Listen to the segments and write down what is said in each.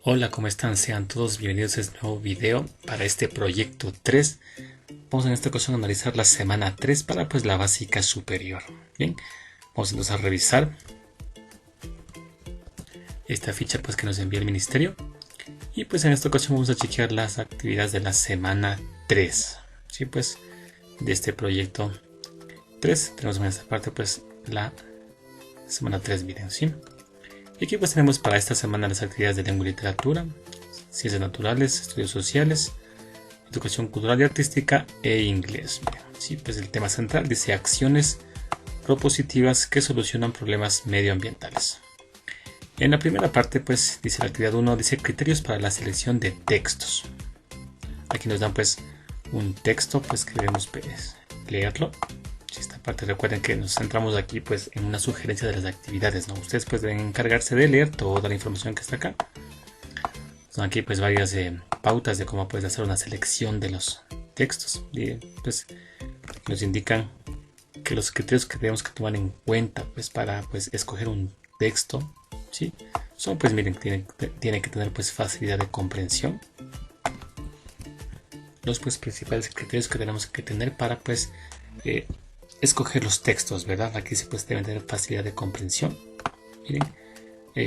Hola, ¿cómo están? Sean todos bienvenidos a este nuevo video para este proyecto 3. Vamos en esta ocasión a analizar la semana 3 para la básica superior. Bien, vamos entonces a revisar esta ficha que nos envía el ministerio. Y en esta ocasión vamos a chequear las actividades de la semana 3. Sí, de este proyecto 3 tenemos en esta parte la semana 3, miren, ¿sí? Y aquí tenemos para esta semana las actividades de lengua y literatura, ciencias naturales, estudios sociales, educación cultural y artística e inglés. Sí, el tema central dice acciones propositivas que solucionan problemas medioambientales. En la primera parte dice la actividad 1, dice criterios para la selección de textos. Aquí nos dan un texto que debemos leerlo. Esta parte, recuerden que nos centramos aquí en una sugerencia de las actividades, ¿no? Ustedes deben encargarse de leer toda la información que está acá. Son aquí varias pautas de cómo hacer una selección de los textos. Y nos indican que los criterios que tenemos que tomar en cuenta para escoger un texto, ¿sí? Son miren, tiene que tener facilidad de comprensión. Los principales criterios que tenemos que tener para escoger los textos, ¿verdad? Aquí deben tener facilidad de comprensión. Miren,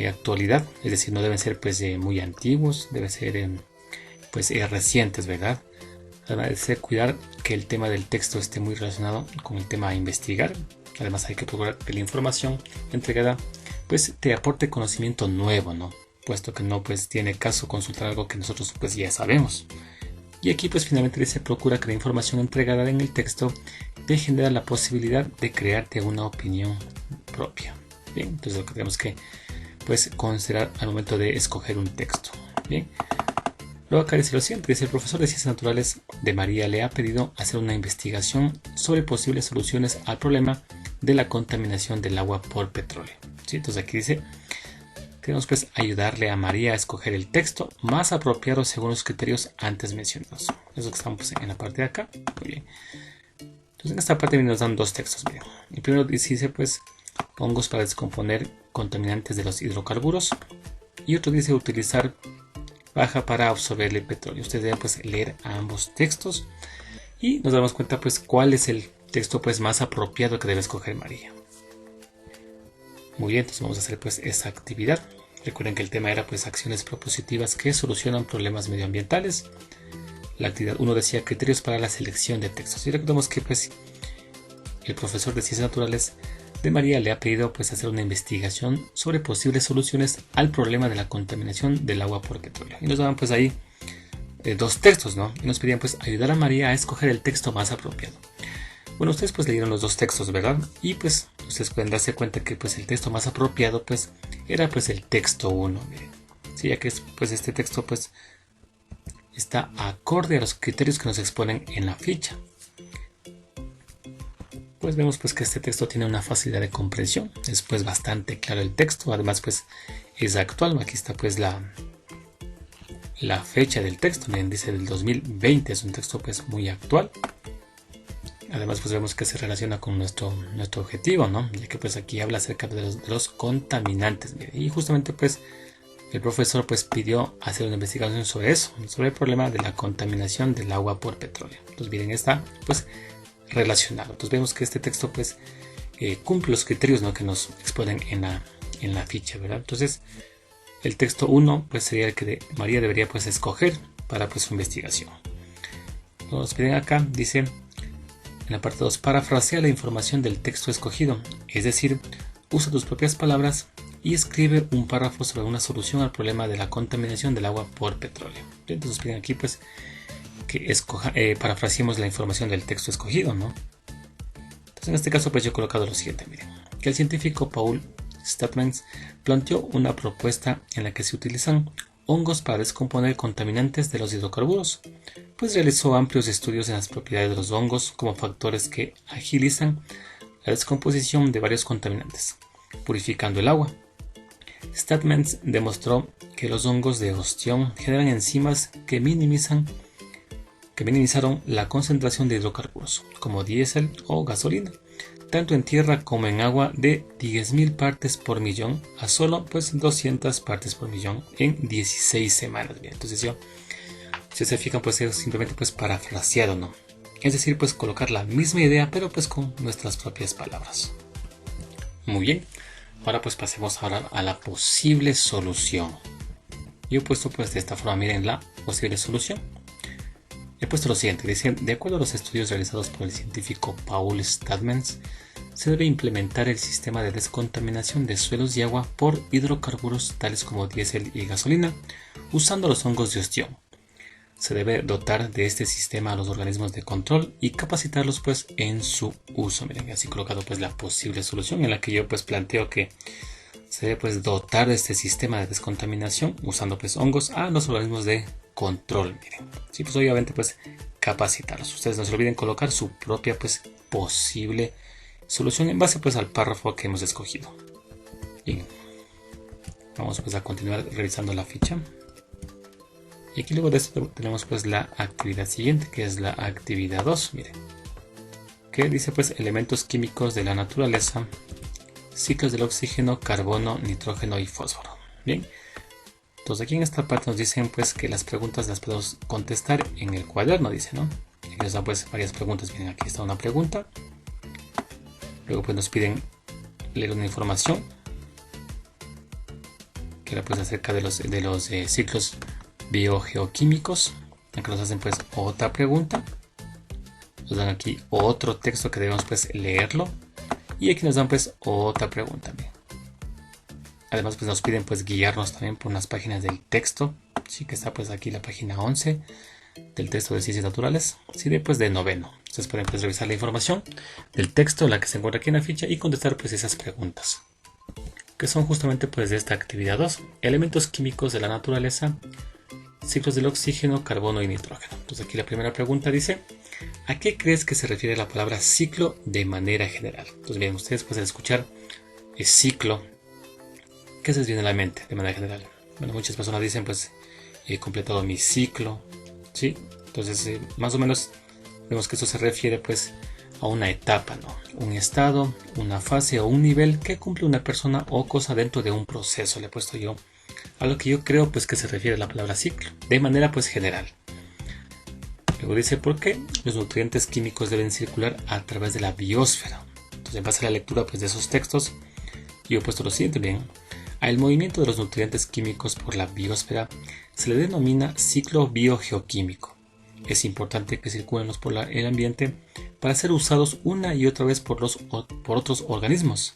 actualidad, es decir, no deben ser muy antiguos, deben ser recientes, ¿verdad? Además de cuidar que el tema del texto esté muy relacionado con el tema a investigar. Además hay que procurar que la información entregada te aporte conocimiento nuevo, ¿no? Puesto que no tiene caso consultar algo que nosotros ya sabemos. Y aquí finalmente dice procura que la información entregada en el texto te genera la posibilidad de crearte una opinión propia. Bien, entonces lo que tenemos que considerar al momento de escoger un texto. Bien, luego acá dice lo siguiente, dice el profesor de Ciencias Naturales de María le ha pedido hacer una investigación sobre posibles soluciones al problema de la contaminación del agua por petróleo. ¿Sí? Entonces aquí dice queremos ayudarle a María a escoger el texto más apropiado según los criterios antes mencionados. Eso que estamos en la parte de acá. Muy bien. Entonces en esta parte nos dan dos textos. Miren. El primero dice hongos para descomponer contaminantes de los hidrocarburos. Y otro dice utilizar paja para absorber el petróleo. Ustedes deben leer ambos textos. Y nos damos cuenta cuál es el texto más apropiado que debe escoger María. Muy bien, entonces vamos a hacer esa actividad. Recuerden que el tema era acciones propositivas que solucionan problemas medioambientales. La actividad 1 decía criterios para la selección de textos. Y recordemos que el profesor de Ciencias Naturales de María le ha pedido hacer una investigación sobre posibles soluciones al problema de la contaminación del agua por petróleo. Y nos daban ahí dos textos, ¿no? Y nos pedían ayudar a María a escoger el texto más apropiado. Bueno, ustedes leyeron los dos textos, ¿verdad? Y ustedes pueden darse cuenta que el texto más apropiado era el texto 1. Miren. Sí, ya que este texto está acorde a los criterios que nos exponen en la ficha. Vemos que este texto tiene una facilidad de comprensión. Es bastante claro el texto. Además es actual. Aquí está la fecha del texto. Miren, dice del 2020. Es un texto muy actual. Además vemos que se relaciona con nuestro objetivo, ¿no? Ya que aquí habla acerca de los contaminantes. Miren. Y justamente el profesor pidió hacer una investigación sobre eso, sobre el problema de la contaminación del agua por petróleo. Entonces miren, está relacionado. Entonces vemos que este texto cumple los criterios, ¿no?, que nos exponen en la ficha, ¿verdad? Entonces el texto 1 sería el que María debería escoger para su investigación. Nos piden acá, dice en la parte 2, parafrasea la información del texto escogido, es decir, usa tus propias palabras y escribe un párrafo sobre una solución al problema de la contaminación del agua por petróleo. Entonces piden aquí que parafraseemos la información del texto escogido, ¿no? Entonces en este caso yo he colocado lo siguiente, miren, que el científico Paul Statmans planteó una propuesta en la que se utilizan hongos para descomponer contaminantes de los hidrocarburos, realizó amplios estudios en las propiedades de los hongos como factores que agilizan la descomposición de varios contaminantes, purificando el agua. Statmans demostró que los hongos de ostión generan enzimas que minimizaron la concentración de hidrocarburos, como diésel o gasolina, tanto en tierra como en agua de 10.000 partes por millón a solo pues 200 partes por millón en 16 semanas. Bien, entonces si se fijan, pues es simplemente pues parafraseado, ¿no? Es decir, pues colocar la misma idea pero pues con nuestras propias palabras. Muy bien, ahora pues pasemos ahora a la posible solución. Yo he puesto pues de esta forma, miren la posible solución. He puesto lo siguiente, dice, de acuerdo a los estudios realizados por el científico Paul Stadmans, se debe implementar el sistema de descontaminación de suelos y agua por hidrocarburos tales como diésel y gasolina, usando los hongos de ostión. Se debe dotar de este sistema a los organismos de control y capacitarlos pues en su uso. Miren, así colocado pues la posible solución en la que yo pues planteo que se debe pues dotar de este sistema de descontaminación usando pues hongos a los organismos de control. Miren, sí, pues obviamente pues capacitarlos. Ustedes no se olviden colocar su propia pues posible solución en base pues al párrafo que hemos escogido. Bien, vamos pues a continuar revisando la ficha. Y aquí luego de esto tenemos pues la actividad siguiente, que es la actividad 2, miren, que dice pues elementos químicos de la naturaleza, ciclos del oxígeno, carbono, nitrógeno y fósforo. Bien, entonces aquí en esta parte nos dicen pues que las preguntas las podemos contestar en el cuaderno, dice, ¿no? Aquí nos dan pues varias preguntas. Miren, aquí está una pregunta, luego pues nos piden leer una información que era pues acerca de los ciclos biogeoquímicos. Aquí nos hacen pues otra pregunta, nos dan aquí otro texto que debemos pues leerlo, y aquí nos dan pues otra pregunta. Bien. Además pues nos piden pues guiarnos también por unas páginas del texto, sí, que está pues aquí la página 11 del texto de ciencias naturales, sí, después de noveno. Ustedes pueden pues revisar la información del texto, la que se encuentra aquí en la ficha, y contestar pues esas preguntas, que son justamente pues de esta actividad 2, elementos químicos de la naturaleza, ciclos del oxígeno, carbono y nitrógeno. Entonces aquí la primera pregunta dice, ¿a qué crees que se refiere la palabra ciclo de manera general? Entonces bien, ustedes pueden escuchar el ciclo, ¿qué se les viene a la mente de manera general? Bueno, muchas personas dicen pues he completado mi ciclo, ¿sí? Entonces más o menos vemos que esto se refiere pues a una etapa, ¿no? Un estado, una fase o un nivel que cumple una persona o cosa dentro de un proceso. Le he puesto yo a lo que yo creo pues que se refiere la palabra ciclo, de manera pues general. Luego dice, ¿por qué los nutrientes químicos deben circular a través de la biosfera? Entonces, en base a la lectura pues de esos textos, yo he puesto lo siguiente, bien. Al movimiento de los nutrientes químicos por la biosfera se le denomina ciclo biogeoquímico. Es importante que circulen por el ambiente para ser usados una y otra vez por otros organismos,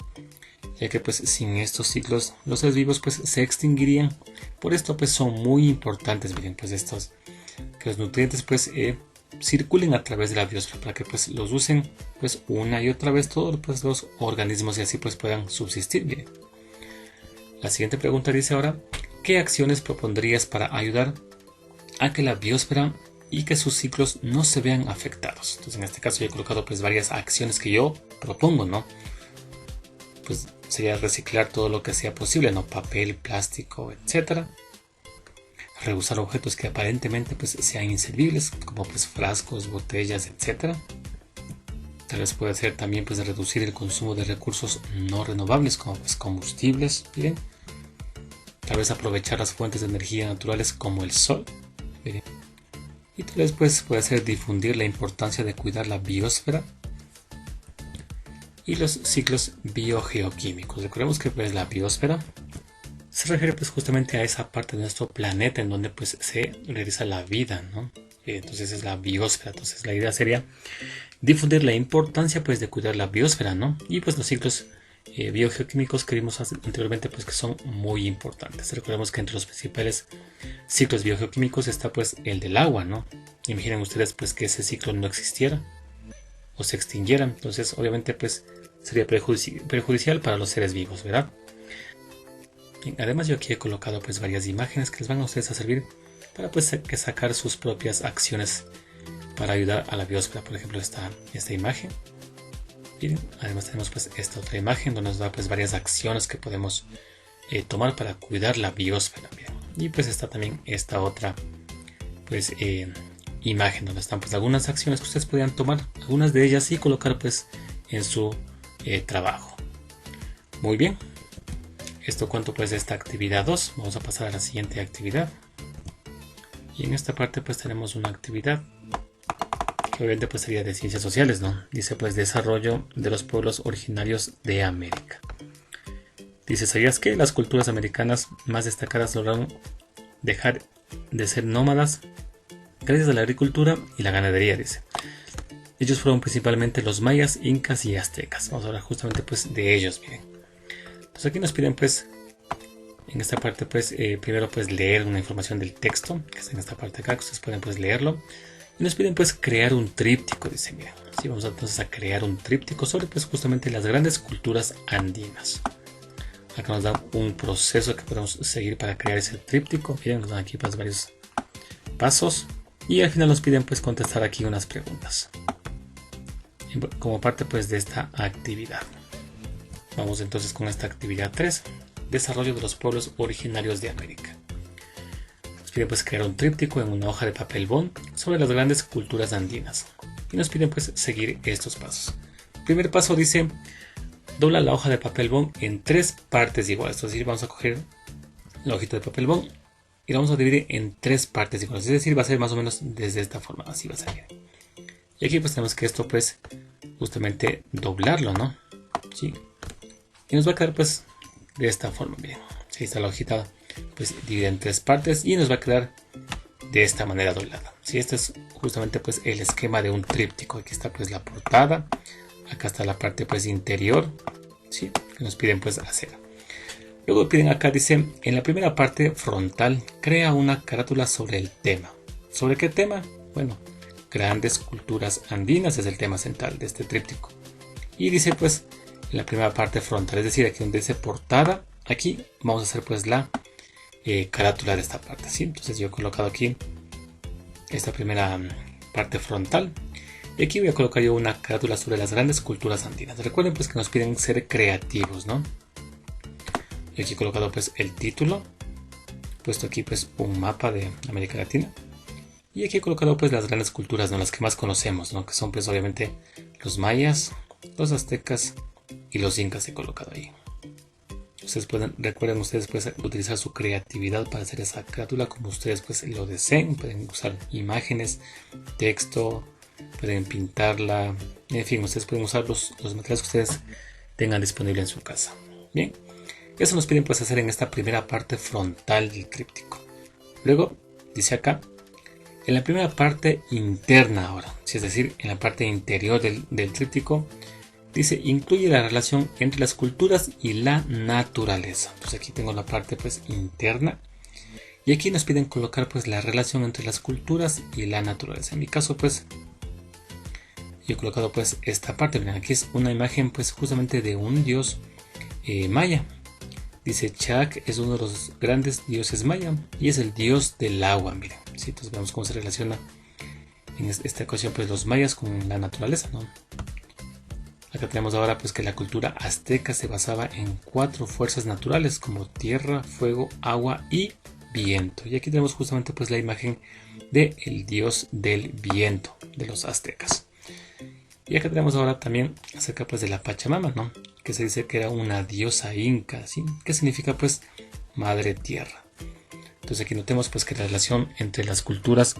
ya que pues sin estos ciclos los seres vivos pues se extinguirían. Por esto pues son muy importantes, miren, pues estos, que los nutrientes pues circulen a través de la biosfera para que pues los usen pues una y otra vez todos pues, los organismos, y así pues puedan subsistir. Miren. La siguiente pregunta dice ahora, ¿qué acciones propondrías para ayudar a que la biosfera y que sus ciclos no se vean afectados? Entonces en este caso yo he colocado pues varias acciones que yo propongo, ¿no? Pues sería reciclar todo lo que sea posible, ¿no? Papel, plástico, etcétera. Reusar objetos que aparentemente pues sean inservibles, como pues frascos, botellas, etcétera. Tal vez puede ser también pues de reducir el consumo de recursos no renovables, como pues combustibles, miren. Tal vez aprovechar las fuentes de energía naturales como el sol, miren. Y tal vez pues puede ser difundir la importancia de cuidar la biosfera y los ciclos biogeoquímicos. Recordemos que pues la biosfera se refiere pues justamente a esa parte de nuestro planeta en donde pues se realiza la vida, ¿no? Entonces es la biosfera. Entonces la idea sería difundir la importancia pues de cuidar la biosfera, ¿no? Y pues los ciclos biogeoquímicos que vimos anteriormente pues que son muy importantes. Recordemos que entre los principales ciclos biogeoquímicos está pues el del agua, ¿no? Imaginen ustedes pues que ese ciclo no existiera o se extinguiera, entonces obviamente pues sería perjudicial para los seres vivos, ¿verdad? Bien, además yo aquí he colocado pues varias imágenes que les van a ustedes a servir para pues sacar sus propias acciones para ayudar a la biosfera. Por ejemplo esta imagen. Bien, además tenemos pues esta otra imagen donde nos da pues varias acciones que podemos tomar para cuidar la biosfera. Bien. Y pues está también esta otra pues imagen donde están pues algunas acciones que ustedes podrían tomar, algunas de ellas, y colocar pues en su trabajo. Muy bien, esto cuanto pues de esta actividad 2. Vamos a pasar a la siguiente actividad. Y en esta parte pues tenemos una actividad que obviamente pues sería de ciencias sociales, ¿no? Dice pues desarrollo de los pueblos originarios de América. Dice, ¿sabías que las culturas americanas más destacadas lograron dejar de ser nómadas gracias a la agricultura y la ganadería? Dice. Ellos fueron principalmente los mayas, incas y aztecas. Vamos a hablar justamente pues de ellos, miren. Entonces aquí nos piden pues, en esta parte pues, primero pues leer una información del texto, que está en esta parte acá, que ustedes pueden pues leerlo. Y nos piden pues crear un tríptico, dice, miren. Sí, vamos entonces a crear un tríptico sobre pues justamente las grandes culturas andinas. Acá nos dan un proceso que podemos seguir para crear ese tríptico. Miren, nos dan aquí pues varios pasos. Y al final nos piden pues contestar aquí unas preguntas como parte pues de esta actividad. Vamos entonces con esta actividad 3, desarrollo de los pueblos originarios de América. Nos piden pues crear un tríptico en una hoja de papel bond sobre las grandes culturas andinas y nos piden pues seguir estos pasos. Primer paso dice, dobla la hoja de papel bond en 3 partes iguales, es decir, vamos a coger la hojita de papel bond y la vamos a dividir en 3 partes iguales, es decir, va a ser más o menos desde esta forma, así va a salir. Y aquí pues tenemos que esto pues justamente doblarlo, ¿no? Sí. Y nos va a quedar pues de esta forma, miren. Ahí está la hojita pues dividida en 3 partes y nos va a quedar de esta manera doblada. Sí, este es justamente pues el esquema de un tríptico. Aquí está pues la portada, acá está la parte pues interior, ¿sí? Que nos piden pues hacer. Luego piden acá, dice, en la primera parte frontal, crea una carátula sobre el tema. ¿Sobre qué tema? Bueno, grandes culturas andinas es el tema central de este tríptico. Y dice pues en la primera parte frontal, es decir, aquí donde dice portada, aquí vamos a hacer pues la carátula de esta parte, ¿sí? Entonces yo he colocado aquí esta primera parte frontal y aquí voy a colocar yo una carátula sobre las grandes culturas andinas. Recuerden pues que nos piden ser creativos, ¿no? Y aquí he colocado pues el título, puesto aquí pues un mapa de América Latina. Y aquí he colocado pues las grandes culturas, ¿no? Las que más conocemos, ¿no? Que son pues obviamente los mayas, los aztecas y los incas he colocado ahí. Recuerden ustedes pues utilizar su creatividad para hacer esa carátula como ustedes pues lo deseen. Pueden usar imágenes, texto, pueden pintarla, en fin, ustedes pueden usar los materiales que ustedes tengan disponible en su casa. Bien, eso nos piden pues hacer en esta primera parte frontal del tríptico. Luego dice acá, en la primera parte interna ahora, es decir, en la parte interior del tríptico, dice, incluye la relación entre las culturas y la naturaleza. Entonces aquí tengo la parte pues interna y aquí nos piden colocar pues la relación entre las culturas y la naturaleza. En mi caso pues yo he colocado pues esta parte. Miren, aquí es una imagen pues justamente de un dios maya. Dice, Chac es uno de los grandes dioses maya y es el dios del agua. Miren, ¿sí? Entonces vemos cómo se relaciona en esta ocasión pues los mayas con la naturaleza, ¿no? Acá tenemos ahora pues que la cultura azteca se basaba en 4 fuerzas naturales como tierra, fuego, agua y viento. Y aquí tenemos justamente pues la imagen del dios del viento de los aztecas. Y acá tenemos ahora también acerca pues de la Pachamama, ¿no? Que se dice que era una diosa inca, ¿sí? Que significa pues madre tierra. Entonces aquí notemos pues que la relación entre las culturas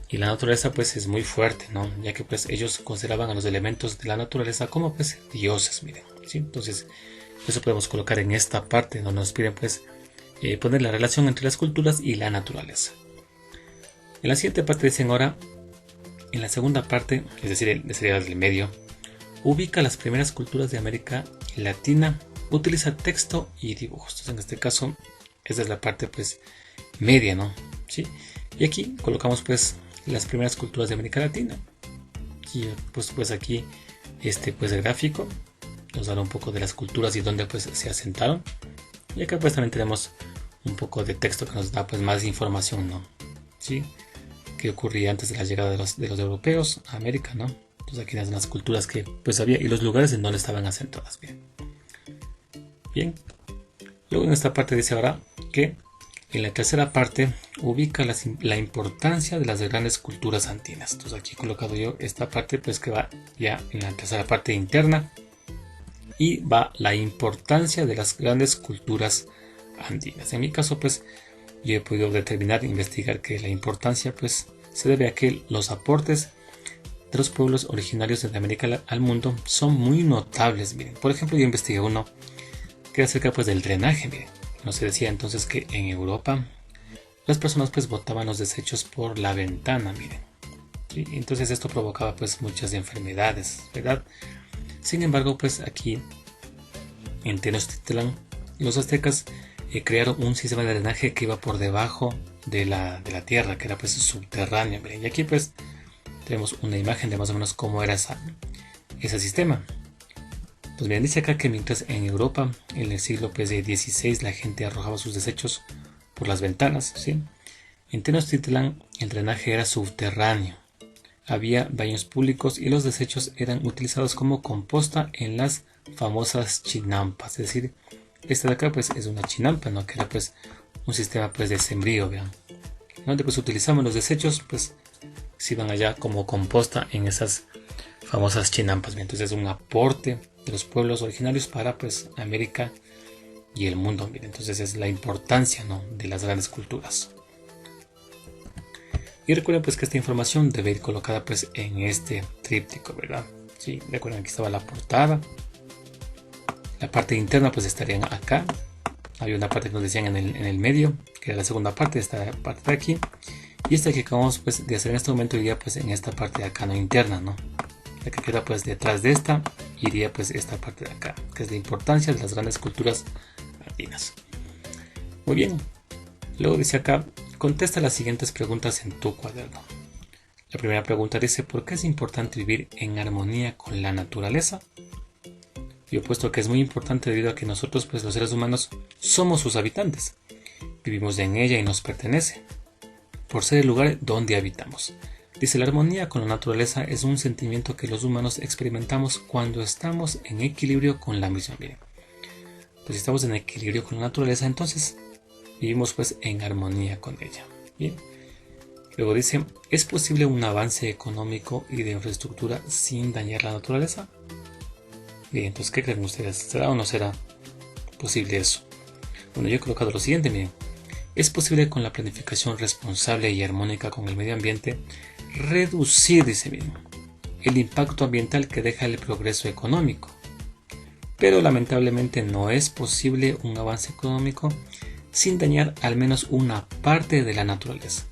y la naturaleza pues es muy fuerte, ¿no? Ya que pues ellos consideraban a los elementos de la naturaleza como pues dioses, miren, ¿sí? Entonces eso podemos colocar en esta parte donde nos piden pues poner la relación entre las culturas y la naturaleza. En la siguiente parte dicen ahora, en la segunda parte, es decir, sería del medio, ubica las primeras culturas de América Latina, utiliza texto y dibujos. Entonces en este caso, esta es la parte pues media, ¿no? ¿Sí? Y aquí colocamos pues las primeras culturas de América Latina. Y pues aquí pues gráfico nos dará un poco de las culturas y dónde pues se asentaron. Y acá pues también tenemos un poco de texto que nos da pues más información, ¿no? ¿Sí? Que ocurría antes de la llegada de los europeos a América, ¿no? Entonces aquí las culturas que pues había y los lugares en donde estaban asentadas. Bien. Luego en esta parte dice ahora que en la tercera parte ubica la importancia de las grandes culturas andinas. Entonces aquí he colocado yo esta parte pues que va ya en la tercera parte interna. y va la importancia de las grandes culturas andinas. En mi caso pues yo he podido determinar e investigar que la importancia pues se debe a que los aportes de los pueblos originarios de América al mundo son muy notables. Miren, por ejemplo, yo investigué uno que era acerca pues del drenaje. Miren, nos decía entonces que en Europa las personas pues botaban los desechos por la ventana, miren. ¿Sí? Entonces esto provocaba pues muchas enfermedades, ¿verdad? Sin embargo, pues aquí en Tenochtitlán los aztecas crearon un sistema de drenaje que iba por debajo de la tierra, que era pues subterráneo. Miren, y aquí pues tenemos una imagen de más o menos cómo era ese sistema. Pues bien, dice acá que mientras en Europa en el siglo pues, de XVI la gente arrojaba sus desechos por las ventanas, ¿sí? En Tenochtitlán el drenaje era subterráneo. Había baños públicos y los desechos eran utilizados como composta en las famosas chinampas. Es decir, esta de acá pues es una chinampa, ¿no? Que era pues un sistema pues de sembrío, vean. Donde pues utilizamos los desechos, pues se iban allá como composta en esas famosas chinampas. Bien, entonces es un aporte de los pueblos originarios para pues América y el mundo. Bien, entonces es la importancia, ¿no? De las grandes culturas. Y recuerden pues que esta información debe ir colocada pues en este tríptico, ¿verdad? Sí, recuerden que estaba la portada. La parte interna pues estarían acá. Había una parte que nos decían en el medio, que era la segunda parte, esta parte de aquí. Y esta que acabamos pues de hacer en este momento iría pues en esta parte de acá, no interna, ¿no? La que queda pues detrás de esta iría pues esta parte de acá, que es la importancia de las grandes culturas andinas. Muy bien. Luego dice acá, contesta las siguientes preguntas en tu cuaderno. La primera pregunta dice, ¿por qué es importante vivir en armonía con la naturaleza? Yo he puesto que es muy importante debido a que nosotros, pues los seres humanos, somos sus habitantes. Vivimos en ella y nos pertenece, por ser el lugar donde habitamos. Dice, la armonía con la naturaleza es un sentimiento que los humanos experimentamos cuando estamos en equilibrio con la misma. Bien, pues si estamos en equilibrio con la naturaleza, entonces vivimos pues en armonía con ella. Bien. Luego dice, ¿es posible un avance económico y de infraestructura sin dañar la naturaleza? Bien, entonces, ¿qué creen ustedes? ¿Será o no será posible eso? Bueno, yo he colocado lo siguiente, miren. Es posible con la planificación responsable y armónica con el medio ambiente reducir, dice bien, el impacto ambiental que deja el progreso económico. Pero lamentablemente no es posible un avance económico sin dañar al menos una parte de la naturaleza.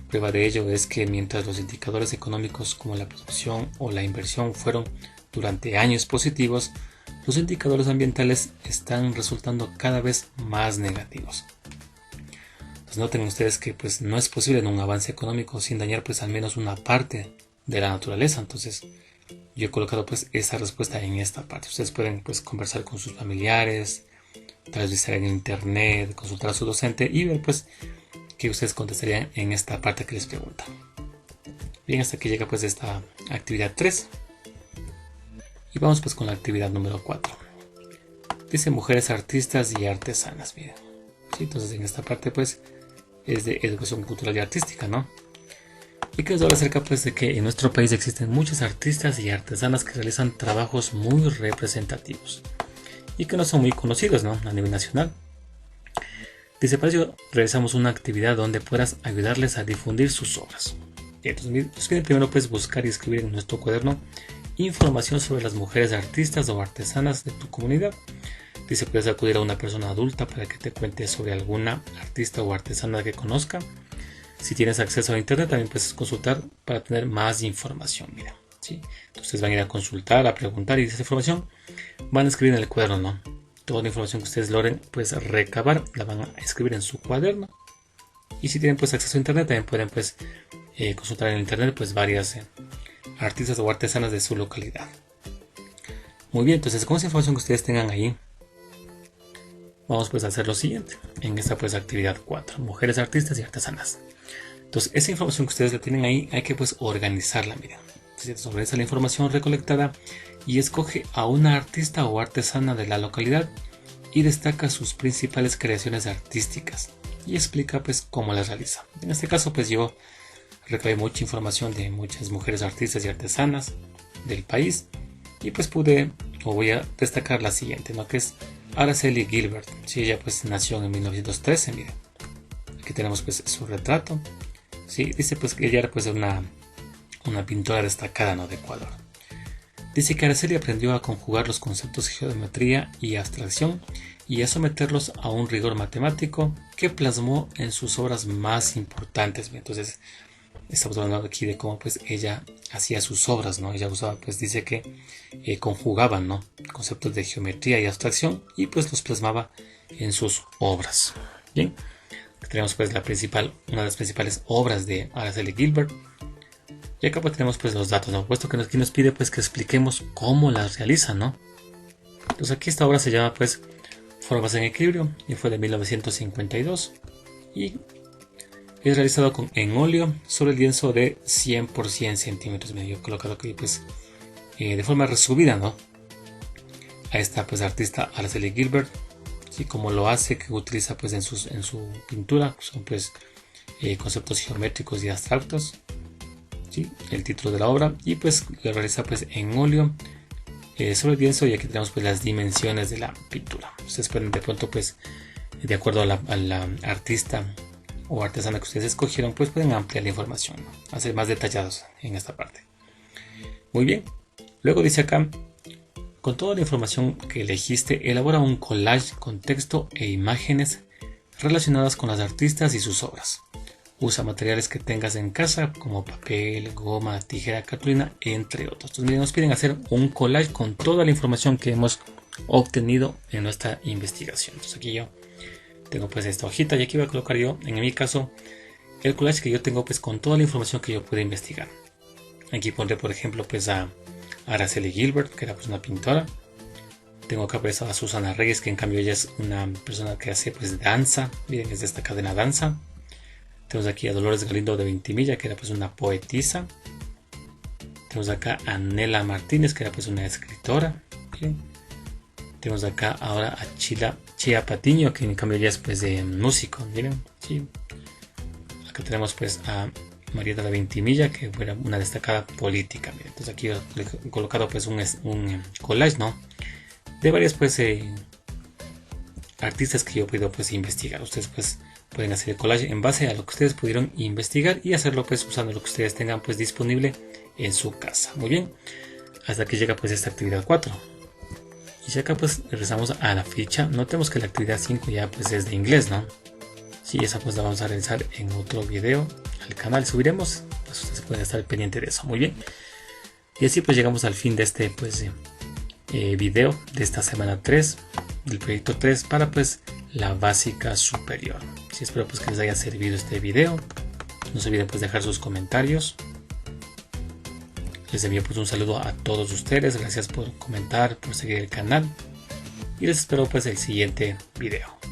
Prueba de ello es que mientras los indicadores económicos como la producción o la inversión fueron durante años positivos, los indicadores ambientales están resultando cada vez más negativos. Pues noten ustedes que pues no es posible un avance económico sin dañar pues al menos una parte de la naturaleza. Entonces yo he colocado pues esa respuesta en esta parte. Ustedes pueden pues conversar con sus familiares, tal vez visitar en internet, consultar a su docente y ver pues qué ustedes contestarían en esta parte que les preguntan. Bien, hasta aquí llega pues esta actividad 3. Y vamos pues con la actividad número 4. Dice mujeres artistas y artesanas. Miren. ¿Sí? Entonces en esta parte pues es de educación cultural y artística, ¿no? Y que nos habla acerca pues de que en nuestro país existen muchos artistas y artesanas que realizan trabajos muy representativos y que no son muy conocidos, ¿no? A nivel nacional. Dice, para ello realizamos una actividad donde puedas ayudarles a difundir sus obras. Y entonces nos piden primero pues buscar y escribir en nuestro cuaderno información sobre las mujeres artistas o artesanas de tu comunidad. Dice, puedes acudir a una persona adulta para que te cuente sobre alguna artista o artesana que conozca. Si tienes acceso a internet también puedes consultar para tener más información. Mira, ¿sí? Entonces van a ir a consultar, a preguntar y esa información van a escribir en el cuaderno, ¿no? Toda la información que ustedes logren pues recabar la van a escribir en su cuaderno. Y si tienen pues acceso a internet también pueden pues consultar en internet pues varias artistas o artesanas de su localidad. Muy bien, entonces con esa información que ustedes tengan ahí, vamos pues a hacer lo siguiente. En esta pues actividad 4, mujeres artistas y artesanas. Entonces esa información que ustedes la tienen ahí hay que pues organizarla, miren. Entonces organiza la información recolectada y escoge a una artista o artesana de la localidad y destaca sus principales creaciones artísticas y explica pues cómo las realiza. En este caso pues yo recabé mucha información de muchas mujeres artistas y artesanas del país y pues pude o voy a destacar la siguiente, ¿no? Que es Araceli Gilbert. Sí, ella pues nació en 1913, miren. Aquí tenemos pues su retrato. Sí, dice pues que ella era pues una pintora destacada, ¿no? De Ecuador. Dice que Araceli aprendió a conjugar los conceptos de geometría y abstracción y a someterlos a un rigor matemático que plasmó en sus obras más importantes. Entonces, estamos hablando aquí de cómo pues ella hacía sus obras, ¿no? Ella usaba, pues dice que conjugaba, ¿no? Conceptos de geometría y abstracción y pues los plasmaba en sus obras. Bien, tenemos pues una de las principales obras de Araceli Gilbert. Y acá pues tenemos pues los datos, ¿no? Puesto que aquí nos pide pues que expliquemos cómo las realiza, ¿no? Entonces aquí esta obra se llama pues Formas en Equilibrio y fue de 1952 y es realizado en óleo sobre el lienzo de 100 por 100 centímetros. Me he colocado aquí pues de forma resumida, ¿no? A esta pues artista Araceli Gilbert, y como lo hace, que utiliza pues en su pintura, son pues conceptos geométricos y abstractos. ¿Sí? El título de la obra, y pues lo realiza pues en óleo sobre el lienzo, y aquí tenemos pues las dimensiones de la pintura. Ustedes pueden de pronto pues de acuerdo a la artista o artesana que ustedes escogieron, pues pueden ampliar la información, ¿no? Hacer más detallados en esta parte. Muy bien, luego dice acá: con toda la información que elegiste, elabora un collage con texto e imágenes relacionadas con las artistas y sus obras. Usa materiales que tengas en casa como papel, goma, tijera, cartulina, entre otros. Entonces, miren, nos piden hacer un collage con toda la información que hemos obtenido en nuestra investigación. Entonces aquí yo tengo pues esta hojita, y aquí voy a colocar yo, en mi caso, el collage que yo tengo pues con toda la información que yo pude investigar. Aquí pondré por ejemplo pues a Araceli Gilbert, que era pues una pintora. Tengo acá pues a Susana Reyes, que en cambio ella es una persona que hace pues danza. Miren, es destacada en la danza. Tenemos aquí a Dolores Galindo de Ventimilla, que era pues una poetisa. Tenemos acá a Nela Martínez, que era pues una escritora. Bien. Tenemos acá ahora a Chía Patiño, que en cambio ya es pues de músico. Miren, sí. Acá tenemos pues a Marieta de Ventimilla, que era una destacada política. Miren. Entonces aquí he colocado pues un collage, ¿no? De varias pues artistas que yo he podido pues investigar. Ustedes pues pueden hacer el collage en base a lo que ustedes pudieron investigar y hacerlo pues usando lo que ustedes tengan pues disponible en su casa. Muy bien, hasta aquí llega pues esta actividad 4. Y ya acá pues regresamos a la ficha. Notemos que la actividad 5 ya pues es de inglés, ¿no? Sí, esa pues la vamos a realizar en otro video al canal. Subiremos, pues ustedes pueden estar pendientes de eso. Muy bien, y así pues llegamos al fin de este pues video de esta semana 3 del proyecto 3 para pues la básica superior. Sí, espero pues que les haya servido este video. No se olviden pues dejar sus comentarios. Les envío pues un saludo a todos ustedes. Gracias por comentar, por seguir el canal, y les espero pues el siguiente video.